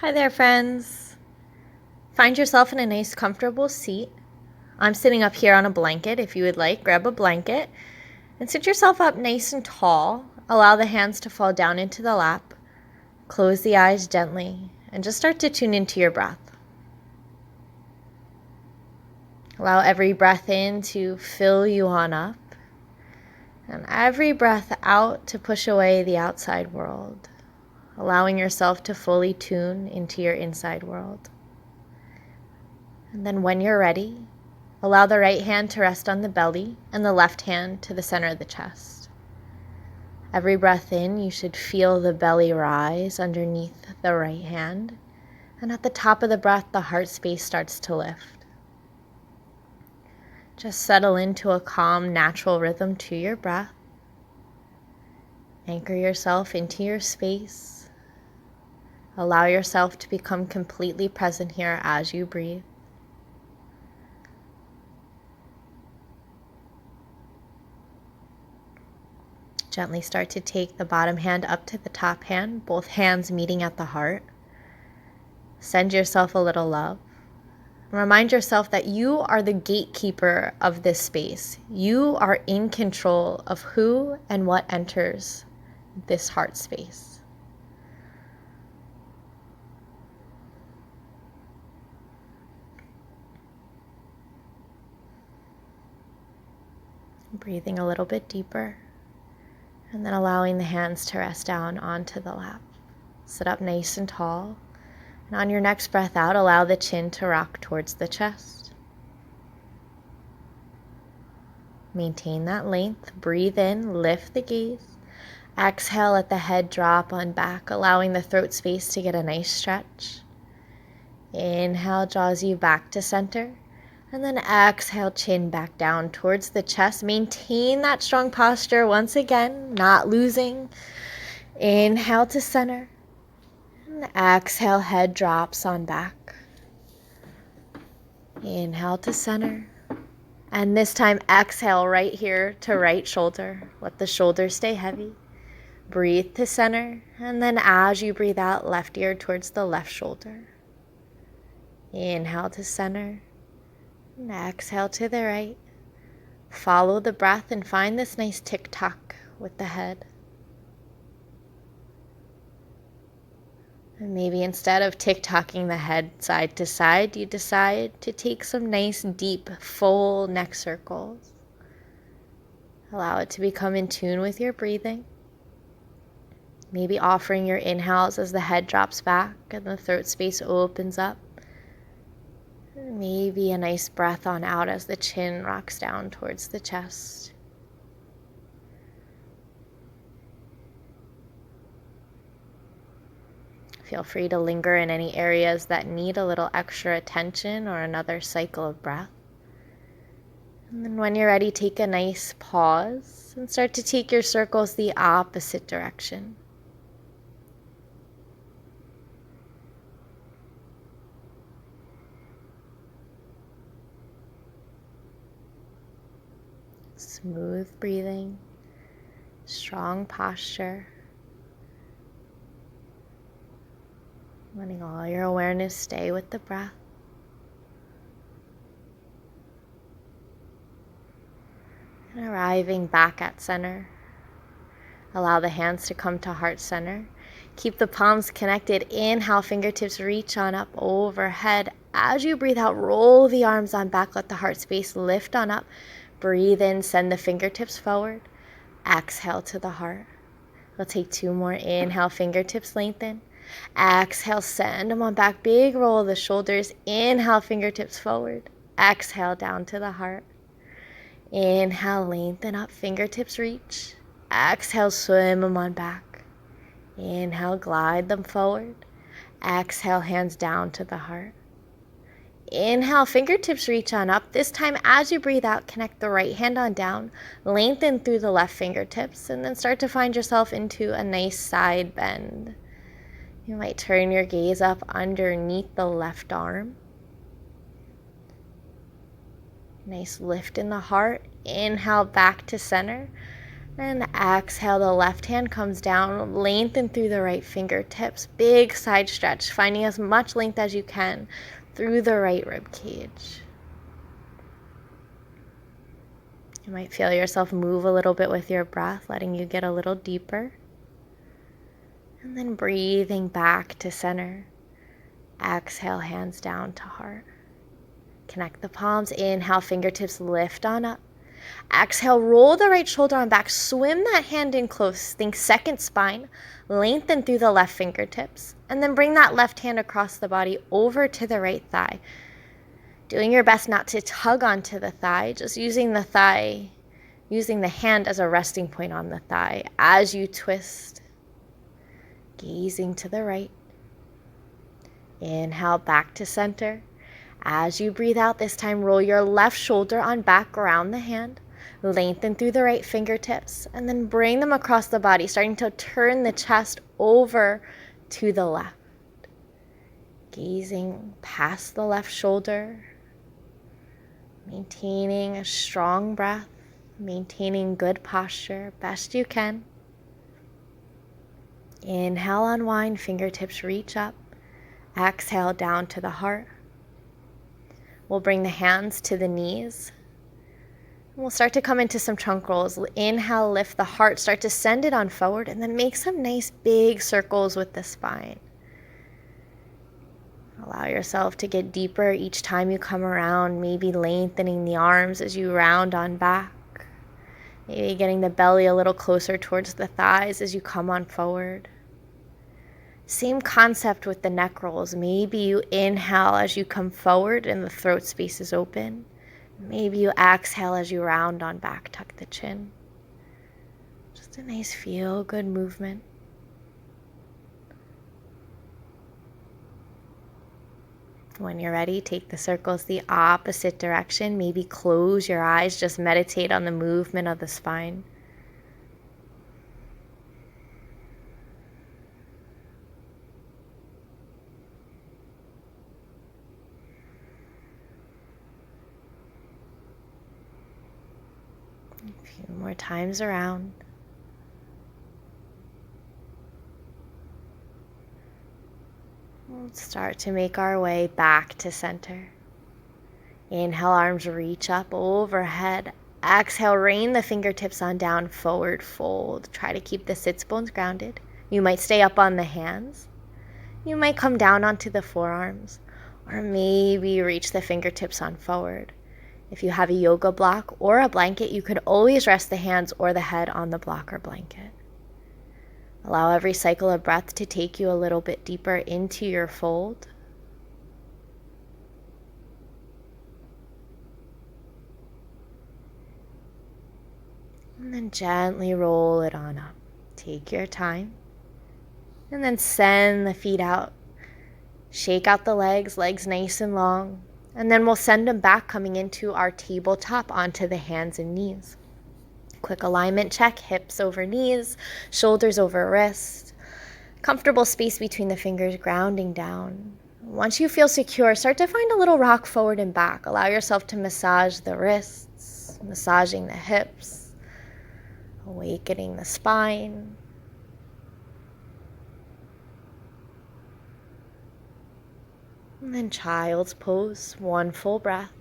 Hi there, friends. Find yourself in a nice, comfortable seat. I'm sitting up here on a blanket. If you would like, grab a blanket and sit yourself up nice and tall. Allow the hands to fall down into the lap. Close the eyes gently and just start to tune into your breath. Allow every breath in to fill you on up and every breath out to push away the outside world, allowing yourself to fully tune into your inside world. And then when you're ready, allow the right hand to rest on the belly and the left hand to the center of the chest. Every breath in, you should feel the belly rise underneath the right hand. And at the top of the breath, the heart space starts to lift. Just settle into a calm, natural rhythm to your breath. Anchor yourself into your space. Allow yourself to become completely present here as you breathe. Gently start to take the bottom hand up to the top hand, both hands meeting at the heart. Send yourself a little love. Remind yourself that you are the gatekeeper of this space. You are in control of who and what enters this heart space. Breathing a little bit deeper. And then allowing the hands to rest down onto the lap. Sit up nice and tall. And on your next breath out, allow the chin to rock towards the chest. Maintain that length. Breathe in, lift the gaze. Exhale, let the head drop on back, allowing the throat space to get a nice stretch. Inhale draws you back to center. And then exhale, chin back down towards the chest. Maintain that strong posture once again, not losing. Inhale to center. And exhale, head drops on back. Inhale to center. And this time, exhale right here to right shoulder. Let the shoulders stay heavy. Breathe to center. And then as you breathe out, left ear towards the left shoulder. Inhale to center. And exhale to the right. Follow the breath and find this nice tick-tock with the head. And maybe instead of tick-tocking the head side to side, you decide to take some nice, deep, full neck circles. Allow it to become in tune with your breathing. Maybe offering your inhales as the head drops back and the throat space opens up. Maybe a nice breath on out as the chin rocks down towards the chest. Feel free to linger in any areas that need a little extra attention or another cycle of breath. And then when you're ready, take a nice pause and start to take your circles the opposite direction. Smooth breathing, strong posture, letting all your awareness stay with the breath. And arriving back at center, allow the hands to come to heart center. Keep the palms connected. Inhale, fingertips reach on up overhead. As you breathe out, roll the arms on back. Let the heart space lift on up. Breathe in, send the fingertips forward. Exhale to the heart. We'll take two more. Inhale, fingertips lengthen. Exhale, send them on back. Big roll of the shoulders. Inhale, fingertips forward. Exhale, down to the heart. Inhale, lengthen up, fingertips reach. Exhale, swim them on back. Inhale, glide them forward. Exhale, hands down to the heart. Inhale, fingertips reach on up. This time, as you breathe out, connect the right hand on down. Lengthen through the left fingertips, and then start to find yourself into a nice side bend. You might turn your gaze up underneath the left arm. Nice lift in the heart. Inhale back to center. And exhale, the left hand comes down, lengthen through the right fingertips. Big side stretch, finding as much length as you can through the right rib cage. You might feel yourself move a little bit with your breath, letting you get a little deeper. And then breathing back to center. Exhale, hands down to heart. Connect the palms. Inhale, fingertips lift on up. Exhale, roll the right shoulder on back. Swim that hand in close. Think second spine. Lengthen through the left fingertips. And then bring that left hand across the body over to the right thigh. Doing your best not to tug onto the thigh, just using the hand as a resting point on the thigh as you twist. Gazing to the right. Inhale, back to center. As you breathe out this time, roll your left shoulder on back around the hand. Lengthen through the right fingertips and then bring them across the body, starting to turn the chest over to the left. Gazing past the left shoulder. Maintaining a strong breath. Maintaining good posture best you can. Inhale, unwind, fingertips reach up. Exhale, down to the heart. We'll bring the hands to the knees. We'll start to come into some trunk rolls. Inhale, lift the heart, start to send it on forward, and then make some nice big circles with the spine. Allow yourself to get deeper each time you come around, maybe lengthening the arms as you round on back. Maybe getting the belly a little closer towards the thighs as you come on forward. Same concept with the neck rolls. Maybe you inhale as you come forward and the throat space is open. Maybe you exhale as you round on back, tuck the chin. Just a nice feel-good movement. When you're ready, take the circles the opposite direction. Maybe close your eyes, just meditate on the movement of the spine. A few more times around. We'll start to make our way back to center. Inhale, arms reach up overhead. Exhale, rain the fingertips on down, forward fold. Try to keep the sits bones grounded. You might stay up on the hands. You might come down onto the forearms, or maybe reach the fingertips on forward. If you have a yoga block or a blanket, you could always rest the hands or the head on the block or blanket. Allow every cycle of breath to take you a little bit deeper into your fold. And then gently roll it on up. Take your time. And then send the feet out. Shake out the legs nice and long. And then we'll send them back, coming into our tabletop onto the hands and knees. Quick alignment check, hips over knees, shoulders over wrists. Comfortable space between the fingers, grounding down. Once you feel secure, start to find a little rock forward and back. Allow yourself to massage the wrists, massaging the hips, awakening the spine. And then child's pose, one full breath.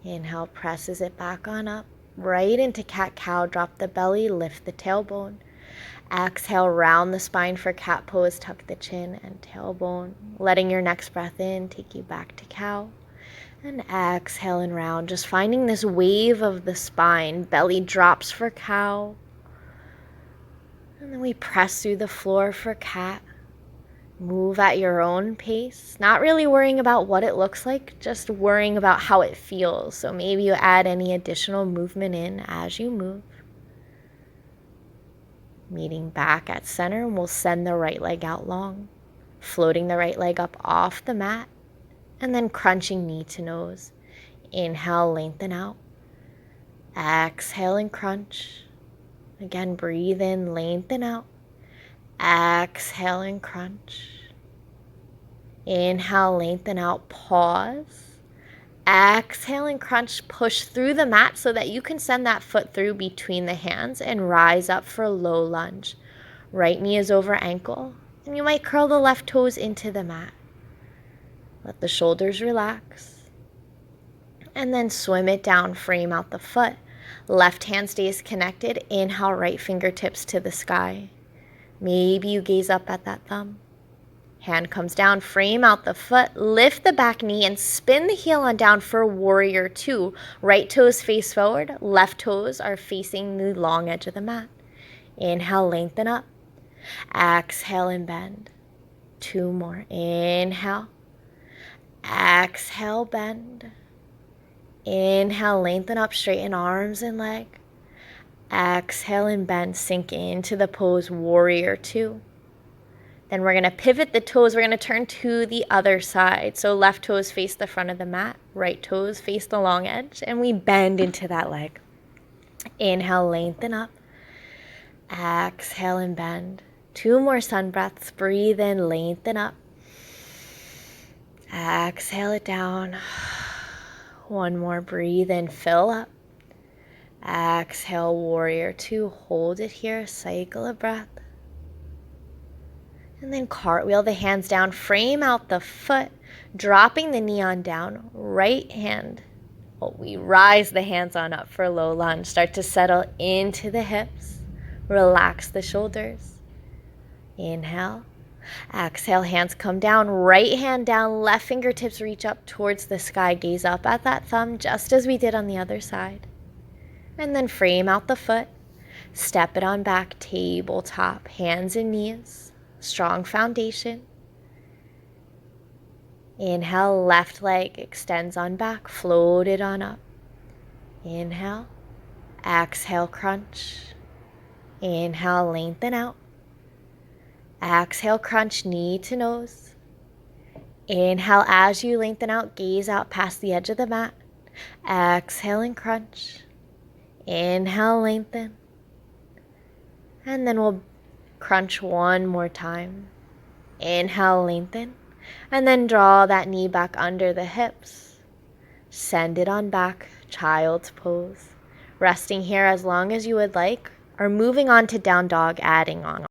Inhale, presses it back on up, right into cat-cow. Drop the belly, lift the tailbone. Exhale, round the spine for cat pose, tuck the chin and tailbone. Letting your next breath in take you back to cow. And exhale and round, just finding this wave of the spine. Belly drops for cow. And then we press through the floor for cat. Move at your own pace, not really worrying about what it looks like, just worrying about how it feels. So maybe you add any additional movement in as you move. Meeting back at center, and we'll send the right leg out long, floating the right leg up off the mat, and then crunching knee to nose. Inhale, lengthen out. Exhale and crunch. Again, breathe in, lengthen out. Exhale and crunch. Inhale, lengthen out, pause. Exhale and crunch, push through the mat so that you can send that foot through between the hands and rise up for a low lunge. Right knee is over ankle, and you might curl the left toes into the mat. Let the shoulders relax. And then swim it down, frame out the foot. Left hand stays connected. Inhale, right fingertips to the sky. Maybe you gaze up at that thumb. Hand comes down, frame out the foot, lift the back knee and spin the heel on down for warrior two. Right toes face forward, left toes are facing the long edge of the mat. Inhale, lengthen up. Exhale and bend. 2 more. Inhale. Exhale, bend. Inhale, lengthen up, straighten arms and leg. Exhale and bend, sink into the pose, warrior two. Then we're going to pivot the toes. We're going to turn to the other side. So left toes face the front of the mat, right toes face the long edge, and we bend into that leg. Inhale, lengthen up. Exhale and bend. 2 more sun breaths. Breathe in, lengthen up. Exhale it down. 1 more, breathe in, fill up. Exhale, warrior two, hold it here, cycle of breath. And then cartwheel the hands down, frame out the foot, dropping the knee on down, right hand. We rise the hands on up for low lunge. Start to settle into the hips, relax the shoulders. Inhale. Exhale, hands come down, right hand down, left fingertips reach up towards the sky, gaze up at that thumb just as we did on the other side. And then frame out the foot, step it on back, tabletop, hands and knees, strong foundation. Inhale, left leg extends on back, float it on up. Inhale, exhale, crunch. Inhale, lengthen out. Exhale, crunch, knee to nose. Inhale, as you lengthen out, gaze out past the edge of the mat. Exhale and crunch. Inhale, lengthen. And then we'll crunch 1 more time. Inhale, lengthen. And then draw that knee back under the hips. Send it on back, child's pose. Resting here as long as you would like, or moving on to down dog, adding on.